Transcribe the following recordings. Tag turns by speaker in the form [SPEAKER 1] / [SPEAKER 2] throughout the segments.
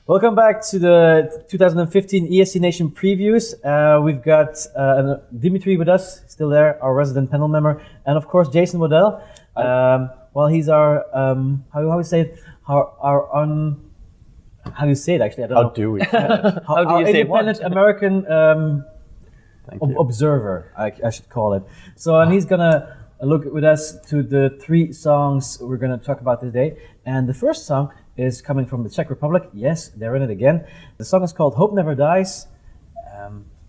[SPEAKER 1] Welcome back to the 2015 ESCNation previews. We've got Dimitri with us, still there, our resident panel member, and of course Jason Waddell. Well, he's our how do you say it? How do you say it actually? I don't know.
[SPEAKER 2] Do we?
[SPEAKER 1] How do you say independent American observer, I should call it. So, and he's gonna look with us to the 3 songs we're gonna talk about today. And the first song is coming from the Czech Republic. Yes, they're in it again. The song is called Hope Never Dies.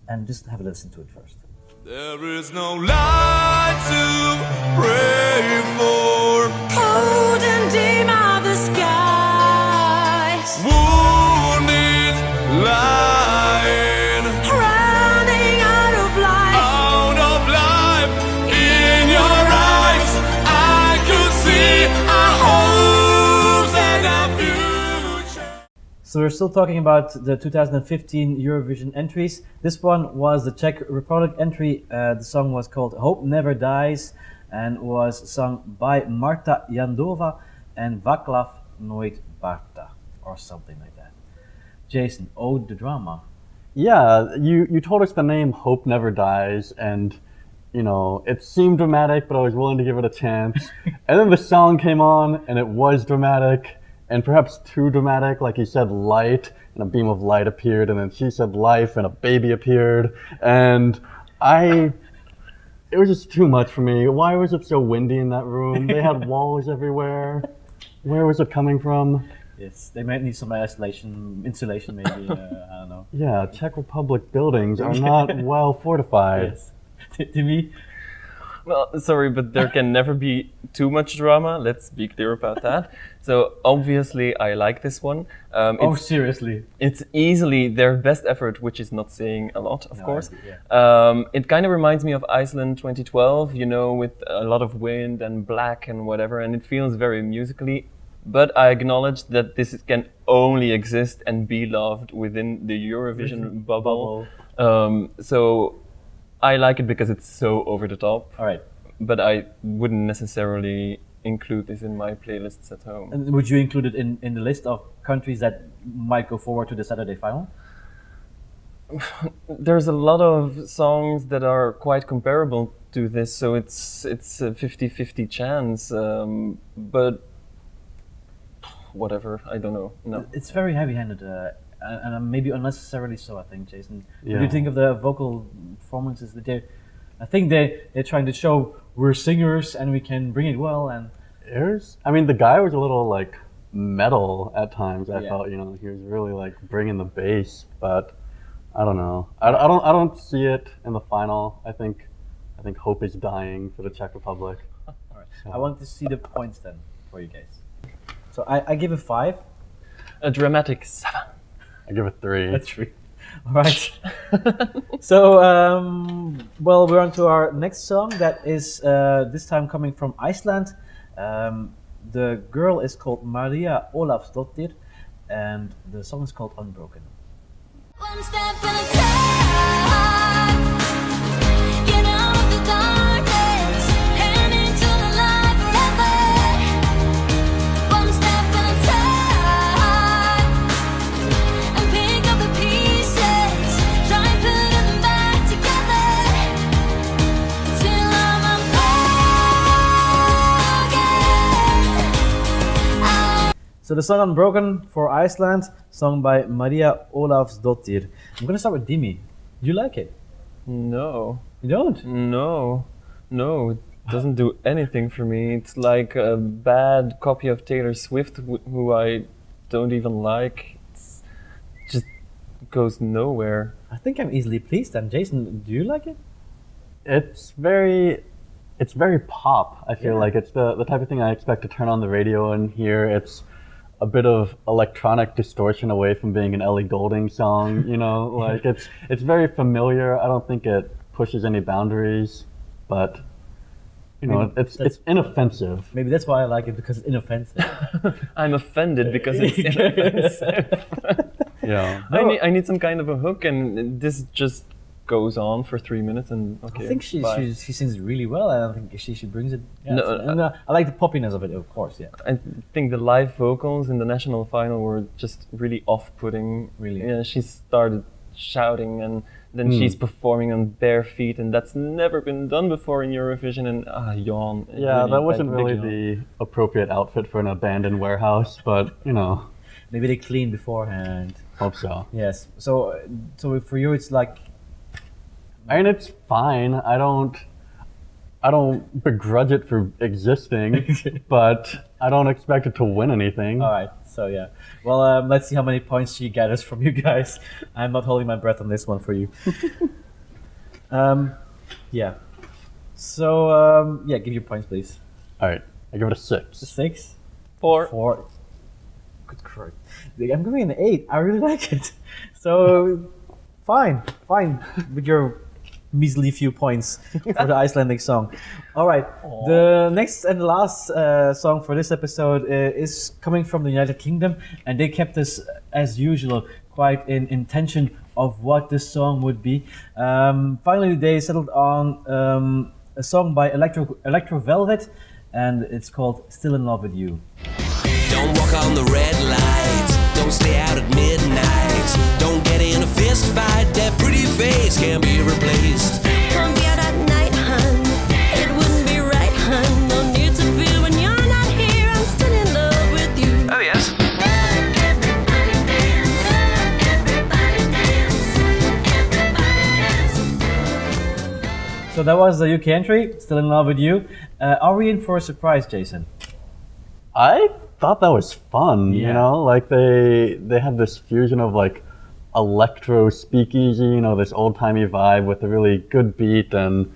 [SPEAKER 1] And just have a listen to it first.
[SPEAKER 3] There is no light to pray for.
[SPEAKER 4] Cold and dim are the skies.
[SPEAKER 3] Wounded, lying,
[SPEAKER 4] Running out of life.
[SPEAKER 3] out of life. In your eyes, I could see our hopes and our future.
[SPEAKER 1] So we're still talking about the 2015 Eurovision entries. This one was the Czech Republic entry. The song was called Hope Never Dies and was sung by Marta Jandova and Václav Nooit Barta or something like that. Jason, ode the drama.
[SPEAKER 2] Yeah, you told us the name Hope Never Dies, and you know, it seemed dramatic, but I was willing to give it a chance. And then the song came on, and it was dramatic, and perhaps too dramatic. Like he said light, and a beam of light appeared, and then she said life, and a baby appeared. And it was just too much for me. Why was it so windy in that room? They had walls everywhere. Where was it coming from?
[SPEAKER 1] Yes, they might need some insulation maybe, I don't know.
[SPEAKER 2] Yeah, Czech Republic buildings are not well fortified.
[SPEAKER 1] Yes. To me,
[SPEAKER 5] Well, sorry, but there can never be too much drama. Let's be clear about that. So obviously, I like this one.
[SPEAKER 1] seriously.
[SPEAKER 5] It's easily their best effort, which is not saying a lot, of course.
[SPEAKER 1] Yeah.
[SPEAKER 5] It kind of reminds me of Iceland 2012, you know, with a lot of wind and black and whatever, and it feels very musically. But I acknowledge that this can only exist and be loved within the Eurovision bubble. So I like it because it's so over the top.
[SPEAKER 1] All right.
[SPEAKER 5] But I wouldn't necessarily include this in my playlists at home.
[SPEAKER 1] And would you include it in the list of countries that might go forward to the Saturday final?
[SPEAKER 5] There's a lot of songs that are quite comparable to this, so it's a 50-50 chance. But whatever, I don't know. No.
[SPEAKER 1] It's very heavy-handed, and maybe unnecessarily so, I think, Jason. What
[SPEAKER 2] Yeah.
[SPEAKER 1] do you think of the vocal performances that I think they're trying to show we're singers and we can bring it well, and
[SPEAKER 2] I mean, the guy was a little like metal at times. I
[SPEAKER 1] Yeah.
[SPEAKER 2] felt, you know, he was really like bringing the bass, but I don't know. I don't see it in the final. I think hope is dying for the Czech Republic.
[SPEAKER 1] all right. I want to see the points then for you guys. So I give it 5.
[SPEAKER 5] A dramatic 7.
[SPEAKER 2] I give it 3.
[SPEAKER 1] That's 3. All right. So, well, we're on to our next song that is this time coming from Iceland. The girl is called Maria Ólafsdóttir, and the song is called Unbroken.
[SPEAKER 4] One step at a time. Get out of the darkness and into the light forever. One step at a time. And pick up the pieces. Try and put them back together. Till I'm unbroken.
[SPEAKER 1] So the song Unbroken for Iceland, sung by Maria Ólafsdóttir. I'm gonna start with Dimi. Do you like it?
[SPEAKER 5] No.
[SPEAKER 1] You don't?
[SPEAKER 5] No, it doesn't do anything for me. It's like a bad copy of Taylor Swift, who I don't even like. It's just goes nowhere.
[SPEAKER 1] I think I'm easily pleased. And Jason, do you like it?
[SPEAKER 2] It's very pop. I feel
[SPEAKER 1] Yeah.
[SPEAKER 2] like it's the type of thing I expect to turn on the radio and hear. It's a bit of electronic distortion away from being an Ellie Goulding song, you know, like it's very familiar. I don't think it pushes any boundaries, but you know, it's inoffensive.
[SPEAKER 1] Maybe that's why I like it, because it's inoffensive.
[SPEAKER 5] I'm offended because it's inoffensive.
[SPEAKER 2] Yeah.
[SPEAKER 5] I need some kind of a hook, and this just goes on for 3 minutes and okay.
[SPEAKER 1] I think she
[SPEAKER 5] bye.
[SPEAKER 1] sings really well, and I think she brings it. Yeah,
[SPEAKER 5] No,
[SPEAKER 1] and, I like the poppiness of it, of course. Yeah.
[SPEAKER 5] I think the live vocals in the national final were just really off-putting.
[SPEAKER 1] Really?
[SPEAKER 5] Yeah, she started shouting and then she's performing on bare feet, and that's never been done before in Eurovision. And yawn.
[SPEAKER 2] Yeah,
[SPEAKER 5] Really,
[SPEAKER 2] that wasn't
[SPEAKER 5] like,
[SPEAKER 2] really
[SPEAKER 5] big yawn.
[SPEAKER 2] the appropriate outfit for an abandoned warehouse, but you know,
[SPEAKER 1] Maybe they clean beforehand.
[SPEAKER 2] hope so.
[SPEAKER 1] Yes. So for you, it's like
[SPEAKER 2] I mean, it's fine. I don't begrudge it for existing, but I don't expect it to win anything.
[SPEAKER 1] all right. So yeah. Well, let's see how many points she gathers from you guys. I'm not holding my breath on this one for you. Yeah. So yeah, give your points, please.
[SPEAKER 2] All right, I give it a 6.
[SPEAKER 1] 6,
[SPEAKER 5] 4.
[SPEAKER 1] 4. Good Christ. I'm giving it an 8. I really like it. So fine with your measly few points for the Icelandic song. All right. The next and last song for this episode is coming from the United Kingdom, and they kept this, as usual, quite in intention of what this song would be. Finally, they settled on a song by Electro Velvet, and it's called "Still in Love with You."
[SPEAKER 3] Don't walk on the red lights. Don't stay out at midnight. Don't get in a fist fight. That pretty face can't be replaced.
[SPEAKER 4] Don't be out at night, hun. It wouldn't be right, hun. No need to feel when you're not here. I'm still in love with you.
[SPEAKER 3] Oh yes.
[SPEAKER 4] Everybody dance. Everybody dance. Everybody dance.
[SPEAKER 1] So that was the UK entry, "Still in Love with You." Are we in for a surprise, Jason?
[SPEAKER 2] I thought that was fun.
[SPEAKER 1] Yeah.
[SPEAKER 2] You know, like they had this fusion of like electro speakeasy, you know, this old timey vibe with a really good beat, and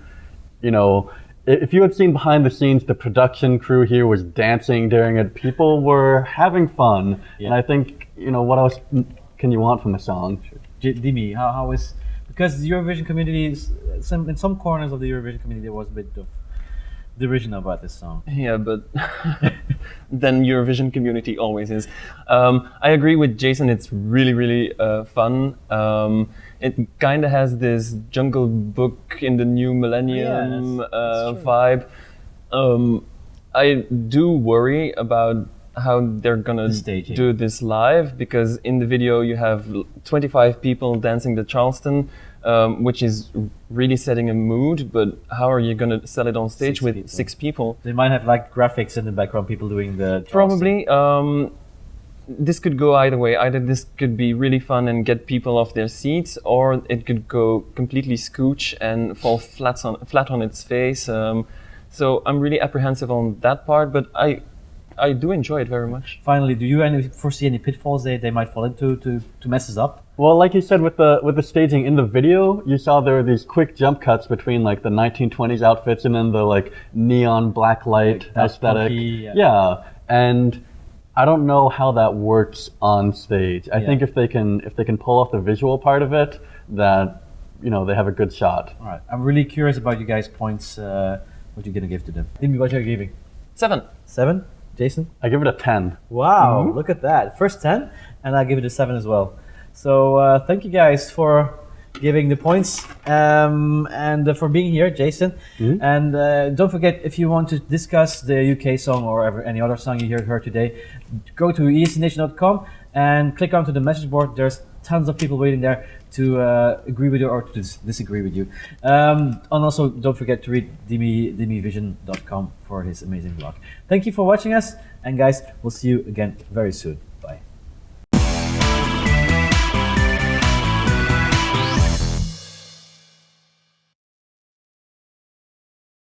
[SPEAKER 2] you know, if you had seen behind the scenes, the production crew here was dancing during it. People were having fun, and I think, you know, what else can you want from a song?
[SPEAKER 1] Dimi, how is, because the Eurovision community is in some corners of the Eurovision community there was a bit of derision about this song.
[SPEAKER 5] Yeah, but then Eurovision community always is. I agree with Jason. It's really, really fun. It kind of has this Jungle Book in the new millennium
[SPEAKER 1] that's true.
[SPEAKER 5] vibe. I do worry about how they're gonna
[SPEAKER 1] The staging.
[SPEAKER 5] do this live, because in the video you have 25 people dancing the Charleston, which is really setting a mood, but how are you gonna sell it on stage
[SPEAKER 1] 6
[SPEAKER 5] with
[SPEAKER 1] people.
[SPEAKER 5] 6 people?
[SPEAKER 1] They might have like graphics in the background, people doing the
[SPEAKER 5] Probably. This could go either way. Either this could be really fun and get people off their seats, or it could go completely scooch and fall flat on its face. So I'm really apprehensive on that part, but I do enjoy it very much.
[SPEAKER 1] Finally, do you foresee any pitfalls they might fall into to mess us up?
[SPEAKER 2] Well, like you said, with the staging in the video, you saw there were these quick jump cuts between like the 1920s outfits and then the like neon black light
[SPEAKER 1] Like that
[SPEAKER 2] aesthetic.
[SPEAKER 1] punky,
[SPEAKER 2] yeah, and I don't know how that works on stage. I
[SPEAKER 1] Yeah.
[SPEAKER 2] think if they can pull off the visual part of it, that, you know, they have a good shot.
[SPEAKER 1] All right, I'm really curious about you guys' points. What you're gonna give to them? Dimi, what you're giving?
[SPEAKER 5] 7.
[SPEAKER 1] 7, Jason?
[SPEAKER 2] I give it a 10.
[SPEAKER 1] Wow, look at that. First 10, and I'll give it a 7 as well. So thank you guys for giving the points and for being here, Jason. And don't forget, if you want to discuss the UK song or any other song you heard today, go to ESCNation.com and click onto the message board. There's tons of people waiting there to agree with you or to disagree with you. And also, don't forget to read dimivision.com for his amazing blog. Thank you for watching us, and guys, we'll see you again very soon.